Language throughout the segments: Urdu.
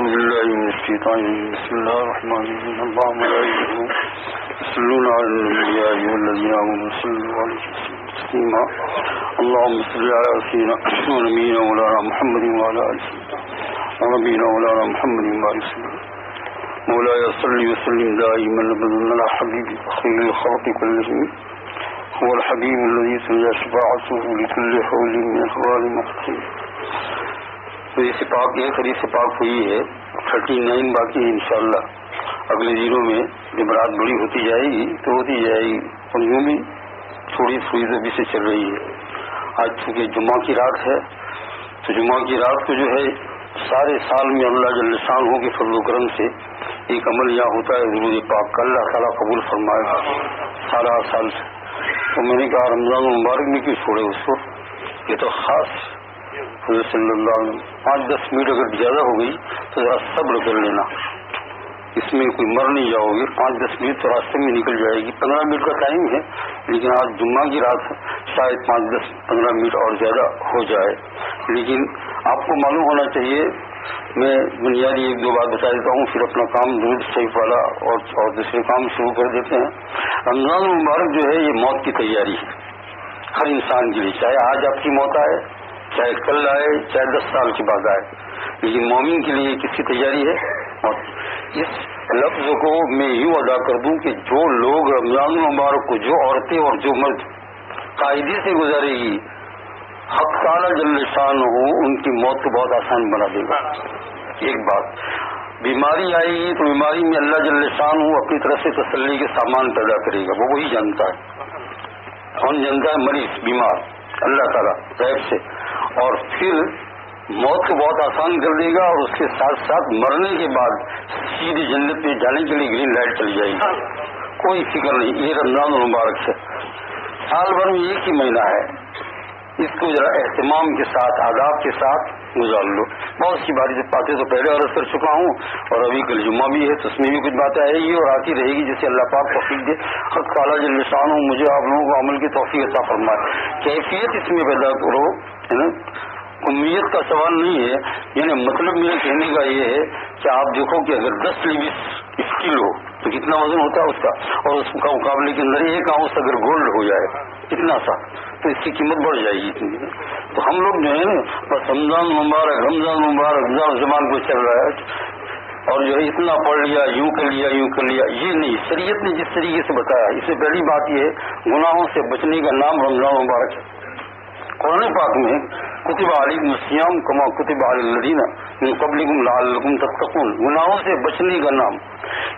أعوذ بالله من الشيطان الرجيم بسم الله الرحمن الرحيم اللهم ملائكته يصلون على النبي يا أيها الذين آمنوا صلوا عليه وسلموا تسليما اللهم صل على سيدنا ونبينا مولانا محمد وعلى آله ونبينا مولانا محمد وعلى آله مولاي صل وسلم دائما أبدا على حبيبك خير الخلق كلهم هو الحبيب الذي ترجى شفاعته لكل حول من أحوال مختلف. حدیث پاک ایک حدیث پاک ہوئی ہے 39 باقی ہے انشاءاللہ. اگلے دنوں میں جب رات بڑی ہوتی جائے گی تو ہوتی جائے گی اور یوں بھی تھوڑی تھوڑی ابھی سے چل رہی ہے. آج چونکہ جمعہ کی رات ہے تو جمعہ کی رات کو جو ہے سارے سال میں اللہ جل شانہ کے فضل و کرم سے ایک عمل یہاں ہوتا ہے درود پاک کا اللہ تعالیٰ قبول فرمائے گا سارا سال سے. تو میں نے کہا رمضان المبارک میں کیوں چھوڑے اس کو, یہ تو خاص حضرت صلی اللہ علیہ وسلم. 5-10 منٹ اگر زیادہ ہو گئی تو ذرا صبر کر لینا, اس میں کوئی مر نہیں جاؤ گے. 5-10 منٹ تو راستے میں نکل جائے گی. 15 منٹ کا ٹائم ہے لیکن آج جمعہ کی رات ہے, شاید 5-10-15 منٹ اور زیادہ ہو جائے. لیکن آپ کو معلوم ہونا چاہیے, میں بنیادی 1-2 بات بتا دیتا ہوں, پھر اپنا کام درود شریف والا اور دوسرے کام شروع کر دیتے ہیں. رمضان المبارک جو ہے یہ موت کی تیاری ہے ہر انسان کے لیے, چاہے آج آپ کی موت آئے, چاہے کل آئے, چاہے 10 سال کے بعد آئے, لیکن مومن کے لیے کس کی تیاری ہے؟ موت. اس لفظ کو میں یوں ادا کر دوں کہ جو لوگ رمضان المبارک کو, جو عورتیں اور جو مرد قاعدے سے گزارے گی, حق تعالی جل شان ہو ان کی موت کو بہت آسان بنا دے گا. ایک بات, بیماری آئے گی تو بیماری میں اللہ جل شان ہو اپنی طرف سے تسلی کے سامان پیدا کرے گا, وہ وہی جانتا ہے. کون جانتا ہے؟ مریض, بیمار, اللہ تعالیٰ غیب سے. اور پھر موت کو بہت آسان کر دے گا, اور اس کے ساتھ ساتھ مرنے کے بعد سیدھی جنت میں جانے کے لیے گرین لائٹ چلی جائے گی. کوئی فکر نہیں. یہ رمضان المبارک ہے, سال بھر میں ایک ہی مہینہ ہے, اس کو ذرا اہتمام کے ساتھ, آداب کے ساتھ گزار لو. بہت سی باتیں تو پہلے عرض کر چکا ہوں, اور ابھی کل جمعہ بھی ہے تو اس میں بھی کچھ باتیں آئے گی اور آتی رہے گی, جسے اللہ پاک توفیق دے. حق تعالیٰ جل شانہ مجھے آپ لوگوں کو عمل کی توفیق عطا فرمائے. کیفیت اس میں پیدا کرو, ہے نا. امیت کا سوال نہیں ہے, یعنی مطلب میرے کہنے کا یہ ہے کہ آپ دیکھو کہ اگر 10 لیوس اسکل ہو تو کتنا وزن ہوتا ہے اس کا, اور اس کا مقابلے کے اندر ایک آؤنس اگر گولڈ ہو جائے اتنا سا, تو اس کی قیمت بڑھ جائے گی اتنی. تو ہم لوگ جو ہے نا بس رمضان مبارک رمضان مبارک زبان کو چل رہا ہے اور جو ہے اتنا پڑھ لیا, یوں کر لیا, یوں کر لیا, یہ نہیں. شریعت نے جس طریقے سے بتایا, اس سے پہلی بات یہ ہے گناہوں سے بچنے کا نام رمضان مبارک ہے. قرآن پاک میں کتب علیکم الصیام کما کتب علی الذین من قبلکم لعلکم تتقون, گناہوں سے بچنے کا نام.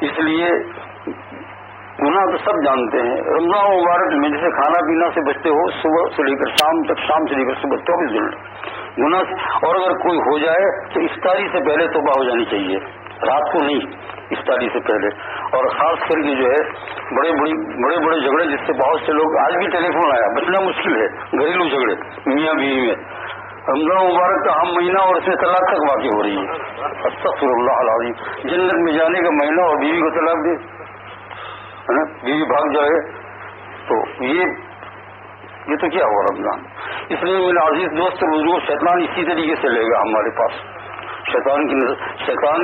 اس لیے گناہ تو سب جانتے ہیں. رمضان مبارک میں جیسے کھانا پینا سے بچتے ہو صبح سے لے کر شام تک, شام سے لے کر صبح 24 گھنٹے گناہ سے. اور اگر کوئی ہو جائے تو افطاری سے پہلے توبہ ہو جانی چاہیے, رات کو نہیں, افطاری سے پہلے. اور خاص کر کے جو ہے بڑے بڑے جھگڑے جس سے بہت سے لوگ, آج بھی ٹیلی فون آیا, بچنا مشکل ہے, گھریلو جھگڑے میاں بیوی میں. رمضان مبارک کا ہم مہینہ اور اس میں طلاق تک واقع ہو رہی ہے. استغفر اللہ العظیم. جنت میں جانے کا مہینہ اور بیوی کو طلاق دے, ہے نا, بیوی بھاگ جائے, تو یہ تو کیا ہوا رمضان. اس لیے میرے عزیز دوست بزرگ, شیطان اسی طریقے سے لے گا ہمارے پاس. شیطان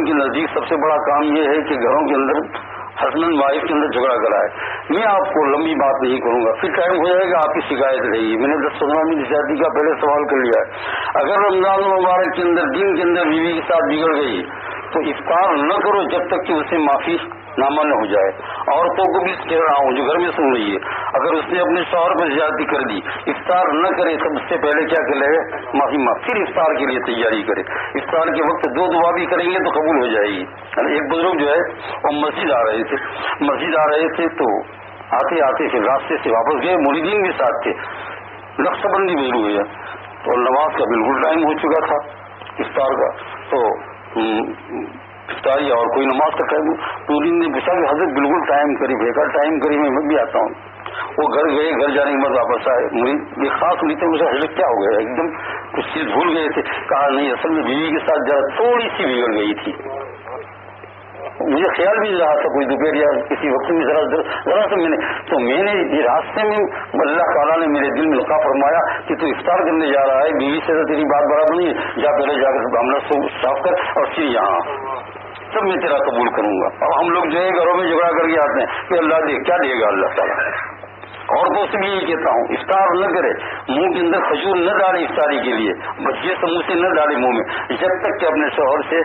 کے نزدیک سب سے بڑا کام یہ ہے کہ گھروں کے اندر ہسبینڈ وائف کے اندر جھگڑا کرائے. میں آپ کو لمبی بات نہیں کروں گا, پھر ٹائم ہو جائے گا, آپ کی شکایت رہے گی. میں نے 10-15 منٹ زیادتی کا پہلے سوال کر لیا ہے. اگر رمضان مبارک کے اندر دن کے اندر بیوی کے ساتھ بگڑ گئی تو افطار نہ کرو جب تک کہ اسے معافی نامہ نہ ہو جائے. عورتوں کو بھی کہہ رہا ہوں جو گھر میں سن رہی ہے, اگر اس نے اپنے شوہر پر زیادتی کر دی, افطار نہ کرے سب سے پہلے کیا کرے, معافی پھر افطار کے لیے تیاری کرے. افطار کے وقت 2 دعا بھی کریں گے تو قبول ہو جائے گی. ایک بزرگ جو ہے وہ مسجد آ رہے تھے تو آتے آتے پھر راستے سے واپس گئے, مریدین بھی ساتھ تھے. نقشہ بندی بزرگ ہے تو نماز کا بالکل ٹائم ہو چکا تھا افطار کا, تو افطاری اور کوئی نماز کا ٹائم. پوری نے پوچھا کہ حضرت بالکل ٹائم قریب ہے. ٹائم قریب میں بھی آتا ہوں. وہ گھر گئے, گھر جانے کے بعد واپس آئے. یہ خاص نہیں تھے, مجھے حضرت کیا ہو گیا, ایک دم کچھ چیز بھول گئے تھے. کہا نہیں, اصل میں بیوی کے ساتھ ذرا تھوڑی سی بگڑ گئی تھی. مجھے خیال بھی نہیں رہا تھا کوئی دوپہر یا کسی وقت میں ذرا سا میں نے یہ راستے میں اللہ تعالیٰ نے میرے دل میں لقا فرمایا کہ تو افطار کرنے جا رہا ہے، بیوی سے تو تیری بات برابر نہیں ہے، جا پہلے جا کر معاملہ صاف کر اور پھر یہاں تب میں تیرا قبول کروں گا۔ اور ہم لوگ جو ہے گھروں میں جھگڑا کر کے آتے ہیں کہ اللہ دے، کیا دے گا اللہ تعالیٰ؟ عورتوں سے بھی یہی کہتا ہوں، افطار نہ کرے، منہ کے اندر کھجور نہ ڈالے افطاری کے لیے، بچے سموسے سے نہ ڈالے منہ میں جب تک کہ اپنے شوہر سے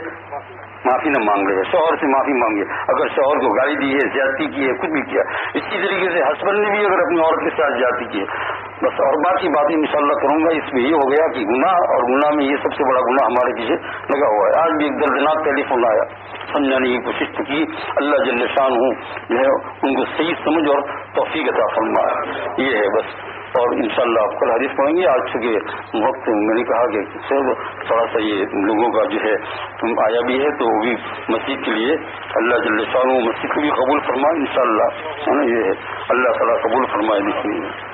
معافی نہ مانگ رہے، شوہر سے معافی مانگے۔ اگر شوہر کو گالی دی ہے، زیادتی کی ہے، کچھ بھی کیا، اسی طریقے سے ہسبینڈ نے بھی اگر اپنی عورت کے ساتھ زیادتی کی ہے، بس اور باقی باتیں انشاءاللہ کروں گا۔ اس میں یہ ہو گیا کہ گناہ، اور گناہ میں یہ سب سے بڑا گناہ ہمارے پیچھے لگا ہوا ہے۔ آج بھی ایک دردناک ٹیلی فون آیا، سمجھانے کی کوشش کی، اللہ جل شان ہوں جو ہے ان کو صحیح سمجھ اور توفیق عطا فرمایا، یہ ہے بس۔ اور انشاءاللہ آپ کل حدیث پڑھیں گے۔ آج چونکہ وقت میں نے کہا کہ تھوڑا سا یہ لوگوں کا جو ہے تم آیا بھی ہے تو وہ بھی مسجد کے لیے اللہ جل شانہ مسجد کو بھی قبول فرمائے انشاءاللہ، ہے نا، یہ ہے اللہ تعالیٰ قبول فرمائے۔ بسم اللہ۔